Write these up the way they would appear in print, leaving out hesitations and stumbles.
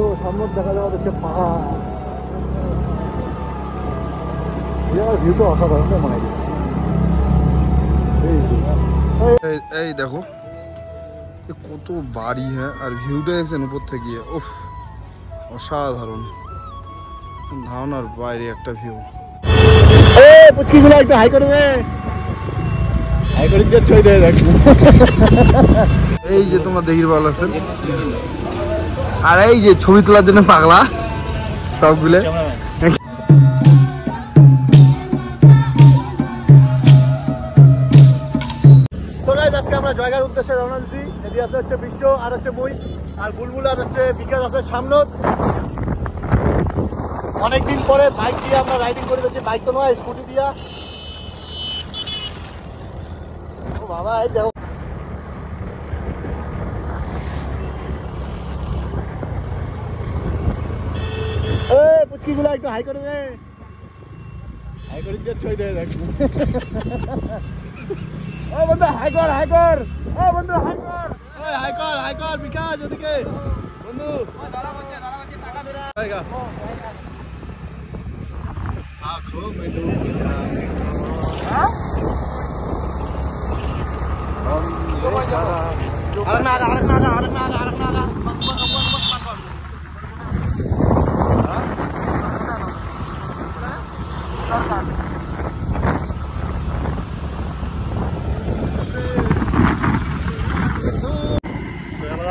তো সামনে দেখা যাওয়া হচ্ছে পাহাড়। ভিউটা অসাধারণ মনে হয়। এই দেখো কত বাড়ি, হ্যাঁ, আর ভিউটা দেখছেন উপর থেকে, উফ অসাধারণ, ধারণার বাইরে একটা ভিউ। পুচকিগুলো একটু হাই করে দে, হাই করে দিয়ে ছয় দেয় দেখ। এই যে তোমরা দেখির ভালো আছেন, আর এই যে ছবি তোলার জন্য পাগলা সবগুলো। আজকে আমরা জায়গার উদ্দেশ্যে রওনা দিচ্ছি। এদিকে আছে হচ্ছে বিশ্ব, আর হচ্ছে মুই, আর বুলবুল, আর হচ্ছে বিকাশ আছে সামনে। অনেকদিন পরে বাইক দিয়ে আমরা রাইডিং করে যাচ্ছি, বাইক তো নয়, স্কুটি দিয়া। ও বাবা, এই দেখো পুচকি গুলা একটু হাই করে দে, হাই করে দিয়ে ছয় দেয় দেখ। ও বন্ধু হাই কর, হাই কর, ও বন্ধু হাই কর, হাই কর, হাই কর বিকাশ ওদিকে বন্ধু।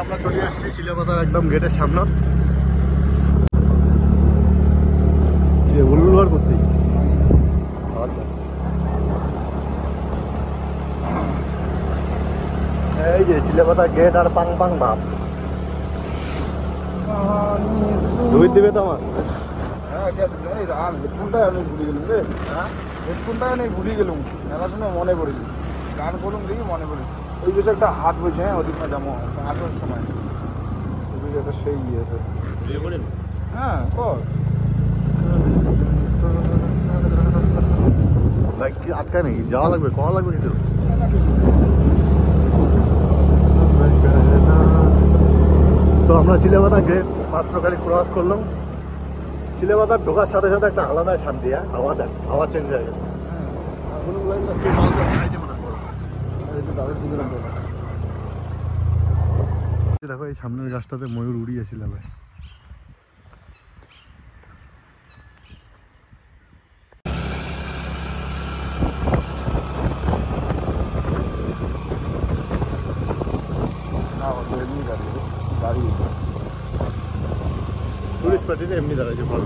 আমরা চলে আসছি চিলাপাতার একদম গেটের সামনে। করতে এই যে চিলাপাতা গেট আর পাং পাং ভাব ধুই দিবে তো আমার। হেডফোনটাই অনেক ভুলে গেলুম রে, হেডফোনটাই অনেক ভুলে গেলুম, মেলার সময় মনে পড়েছি, গান করুন দেখি মনে পড়েছি। ওই বেশি একটা হাত বইছে, হ্যাঁ ওদিক না যাবো আসার সময় একটা সেই ইয়েছে। হ্যাঁ কর আটকায় নাকি, যাওয়া লাগবে, কওয়া লাগবে কিছু। তো আমরা চিলাপাতা গেট মাত্র খালি ক্রস করলাম। চিলাপাতা ঢোকার সাথে সাথে একটা আলাদা শান্তি, হাওয়া দেয়, হাওয়া চেঞ্জ হয়ে গেছে। দেখো এই সামনের গাছটাতে ময়ূর উড়িয়েছিল ভাই। টুরিস্ট পার্টিতে এমনি দাঁড়াচ্ছে ভালো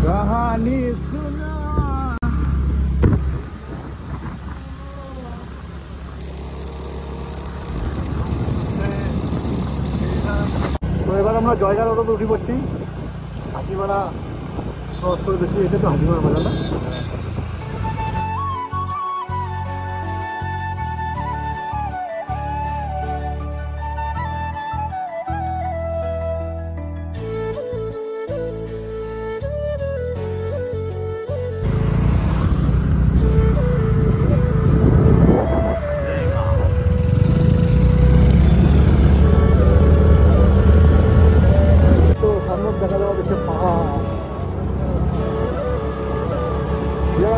কাহানি শোনা। তো এবার আমরা জয়গার অটোতে উঠে পড়ছি। হাসিমারা ক্রস করে দিচ্ছি, এটা তো হাসিমারা বাজার না? দেখা যাওয়া হচ্ছে পাহাড়,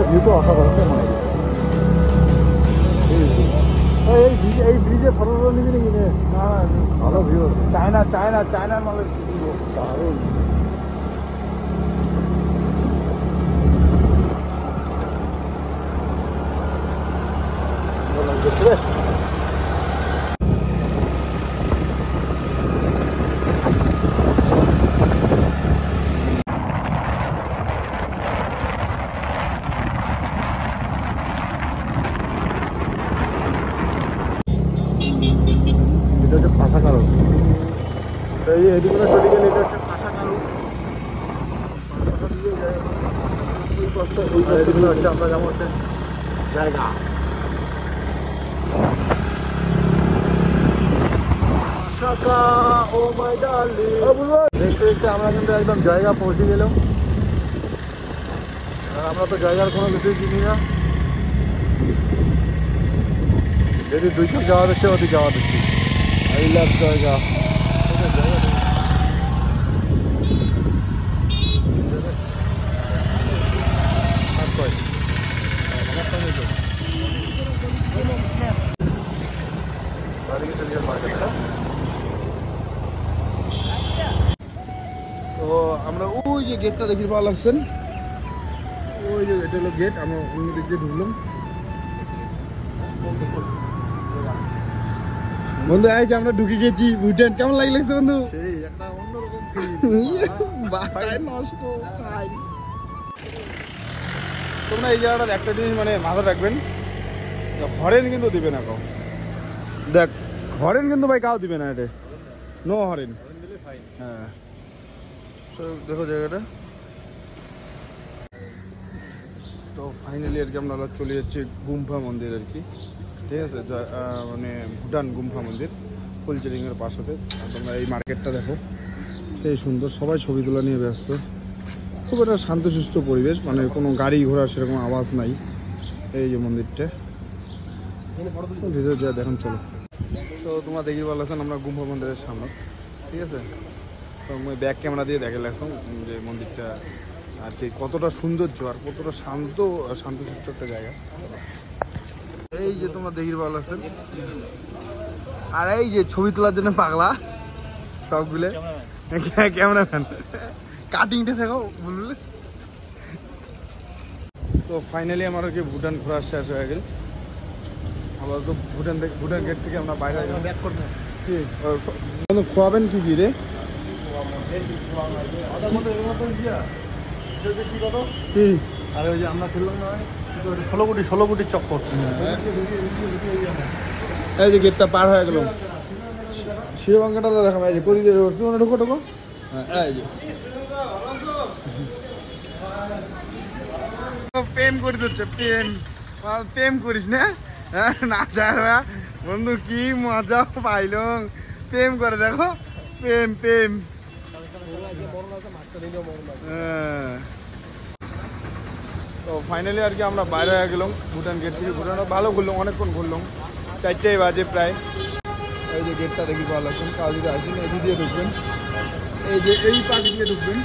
ভিউটা অসাধারণ মনে হয়। এই ব্রিজে ফটো নিবি নাকি? না ভালো ভিউ, চায়নার মালের দারুণ। এটা হচ্ছে ভাষা কারণ, এই এদিকে চলে গেলে এটা হচ্ছে ভাষা কারণ। এদিকে হচ্ছে আমরা যেমন হচ্ছে জায়গা। দেখতে দেখতে আমরা কিন্তু একদম জায়গা পৌঁছে গেলাম। আমরা তো জায়গার কোনো কিছুই চিনি না, এদিকে দুই চোখ যাওয়া যাচ্ছে, ওদিকে যাওয়া যাচ্ছে। আই লাভ জায়গা। তো আমরা ওই যে গেটটা দেখি ভালো লাগছেন, ওই যে এটা হলো গেট। আমরা অন্য দিক দিয়ে ঢুকলাম। বন্ধু এই যে আমরা ঢুকে গেছি ভুটান, কেমন লাগছে বন্ধু? সেই একটা অন্যরকম বাটায় নষ্ট খাই। তোমরা এই জায়গাটা একটা জিনিস মানে মাথা রাখবেন, হরেন কিন্তু দিবে না কাউ। দেখ হরেন কিন্তু ভাই কাউ দিবে না, এটা নো হরেন। হ্যাঁ দেখো জায়গাটা। তো ফাইনালি আর কি আমরা চলে যাচ্ছি গুম্ফা মন্দির আর কি, ঠিক আছে? মানে ভুটান গুম্ফা মন্দির ফুলচেরিংয়ের পাশে। তোমরা এই মার্কেটটা দেখো, এই সুন্দর, সবাই ছবি তোলা নিয়ে ব্যস্ত। খুব একটা শান্তশিষ্ট পরিবেশ, মানে কোনো গাড়ি ঘোড়া সেরকম আওয়াজ নাই। এই যে মন্দিরটা ভিতরে যা দেখুন, চলো। তো তোমরা দেখি ভালো লাগছেন আমরা গুম্ফা মন্দিরের সামনে, ঠিক আছে? তো আমি ব্যাক ক্যামেরা দিয়ে দেখে লাগলাম যে মন্দিরটা আর কি কতটা সৌন্দর্য আর কতটা শান্তশিষ্ট একটা জায়গা। এই যে তোমরা দেখি ভালো লাগছেন, আর এই যে ছবি তোলার জন্য পাগলা সবগুলো ক্যামেরাম্যান, কাটিংটা দেখো বুঝলে। তো ফাইনালি আমার আর কি ভুটান ঘোরা শেষ হয়ে গেল। আবার তো ভুটান গেট থেকে আমরা বাইরে ব্যাক করবো। খোয়াবেন কি কি রে? আরে ওই যে আমরা খেললাম না 16 কোটি চক্কর। এই যে গেটটা পার হয়ে গেল, শিববাঙ্গাটা তো দেখা যায় প্রতিদিন ঢোকো ঢোকো। হ্যাঁ এই যে প্রেম করে দিচ্ছে, প্রেম করিস না না যার বন্ধু, কি মজা পাইলাম। প্রেম করে দেখো, প্রেম প্রেম। তো ফাইনালি আর কি আমরা বাইরে হয়ে গেলাম ভুটান গেট থেকে। ভুটানটা ভালো ঘুরলাম, অনেকক্ষণ ঘুরলাম, 4টাই বাজে প্রায়। এই যে গেটটা দেখি ভালো লাগছেন, কাজ যদি আসেন এই দিয়ে ঢুকবেন, এই যে এই পাখি দিয়ে ঢুকবেন।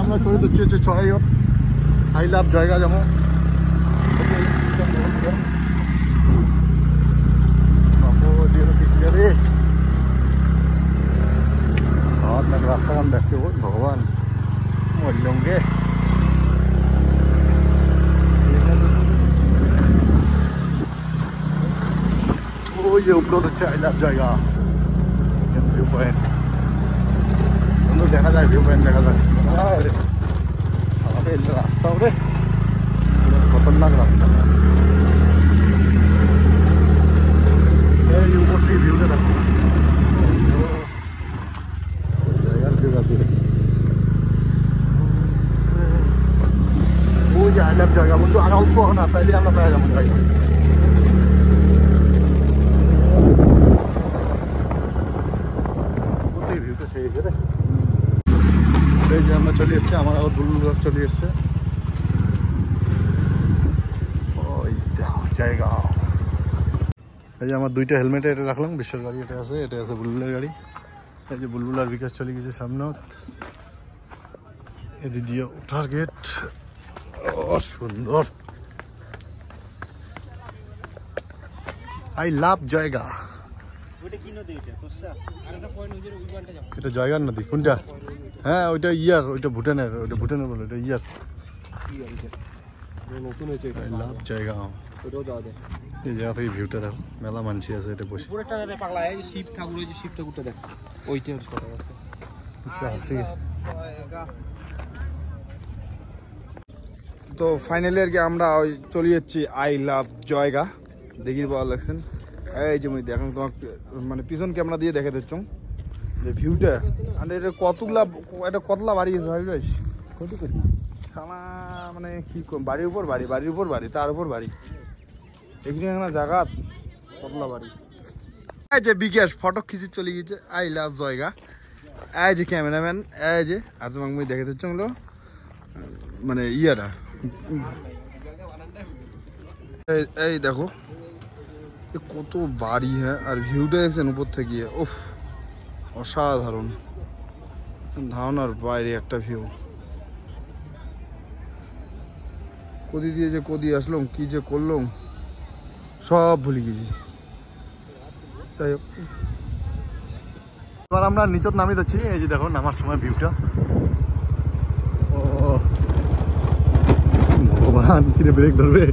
আমরা চলে যাচ্ছি হচ্ছে চড়াইয়ত আই লাভ জায়গা। যেমন রাস্তাঘাট দেখে ভগবান মরলঙ্গে। ওই যে উপরে হচ্ছে আই লাভ জায়গা, ভিউ পয়েন্ট দেখা যায়, ভিউ পয়েন্ট দেখা যায়। সারা রাস্তা ওরে খতরনাক রাস্তা। এই উপর থেকে ভিউটা দেখো, জায়গার ভিউ আছে। ওই যে আই লাভ জায়গা বন্ধু, আর অল্প না তাইলে আমরা পেয়ে যাবো জায়গা। ভিউটা সেই হিসেবে এই যে আমরা চলে এসছি, আমার আবার বুলবুল গাছ চলে এসছে। ওই জায়গা এই যে আমার দুইটা হেলমেট এটা রাখলাম, বিশ্বের গাড়ি এটা আছে বুলবুলের গাড়ি। এই যে বুলবুল আর বিকাশ চলে গেছে সামনে, এদিক দিয়ে ওঠার গেট। সুন্দর আই লাভ জায়গা। এটা জয়গার নদী কোনটা? হ্যাঁ ওইটা ইয়ার, ওইটা ভুটানের, বলে ওইটা ইয়ার। লাভ জায়গা এই জায়গা থেকে ভিউটা দেখো, মেলা মানসি আছে এটা বসে। শিব ঠাকুরটা দেখো ওইটা। তো ফাইনালি আর কি আমরা চলে যাচ্ছি আই লাভ জায়গা। দেখি ভালো লাগছেন। এই যে মুই দেখুন তোমার মানে পিছন ক্যামেরা দিয়ে দেখে দিচ্ছ যে ভিউটা, আর এটা কতলা বাড়ি আছে ভাবি ভাই? মানে কি বাড়ির উপর বাড়ি তার উপর বাড়ি, এখানে জায়গা কতলা বাড়ি। এই যে বিকাশ ফটো খিচি চলে গেছে আই লাভ জায়গা। এই যে ক্যামেরাম্যান, এই যে আর তোমাকে মুই দেখে দিচ্ছ মানে ইয়ারা এই দেখো কত বাড়ি, হ্যাঁ, আর ভিউটা দেখছেন উপর থেকে, উফ অসাধারণ, ধারণার বাইরে একটা ভিউ। কদি দিয়ে যে কদি আসলাম, কি যে করলাম সব ভুলে গেছি। তাই হোক, এবার আমরা নিচত নামি যাচ্ছি। এই যে দেখো নামার সময় ভিউটা, ও ভগবান, কিরে ব্রেক ধরবে,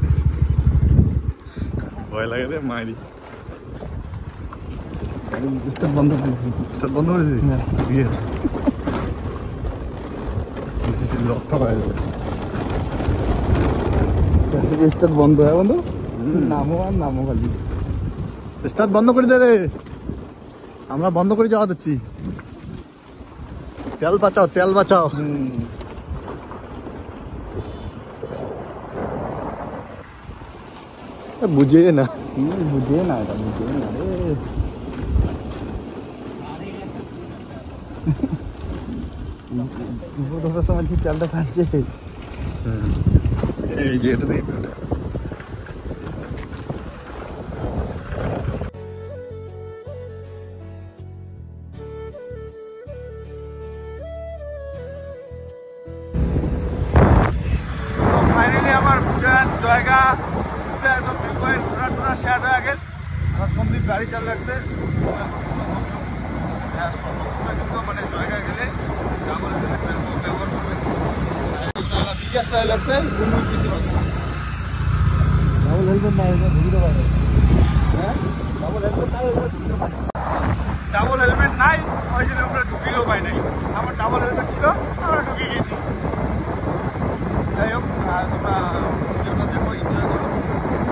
ভয় লাগে রে মায়েরই। স্টার্ট বন্ধ করেছি। স্টার্ট বন্ধ করেছিস? ঠিক আছে, লক থাকা যাবে। স্টার্ট বন্ধ, হ্যাঁ বন্ধু, নামো আর নামো খালি। স্টার্ট বন্ধ করে দে রে, আমরা বন্ধ করে যাওয়া দিচ্ছি। তেল বাঁচাও, তেল বাঁচাও। বুঝে না, বুঝে না, এটা বুঝে না রে। উপর ধরার সময় কি তেলটা খাচ্ছে। এই যে এটা দেখি ভিউটা। ফাইনালি আমার ভুটান জায়গা একদম ভিউ পয়েন্ট ঘোরা টোরা শেষ হয়ে গেল। আমার সন্দীপ গাড়ি চালু রাখছে। কিন্তু মানে জায়গা গেলে ব্যবহার করবে, বিকাশ স্টাইল লাগছে। ডাবল হেলমেট না, এটা ঢুকিতে পারে। হ্যাঁ, ডাবল হেলমেট নাই, ওই জন্য আমরা ঢুকিলেও পাই নাই। আমার ডাবল হেলমেট ছিল, আমরা ঢুকে গেছি। যাই হোক, তোমরা ভিডিওটা দেখো, এনজয় করো।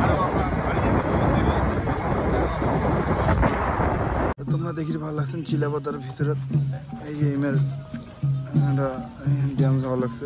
আরও আমরা বাড়ি যেতে বহুত দেরি আছে। তোমরা দেখি ভালো লাগছেন চিলাপাতার ভিতরে এই গেমের একটা ড্যান্স ভালো লাগছে।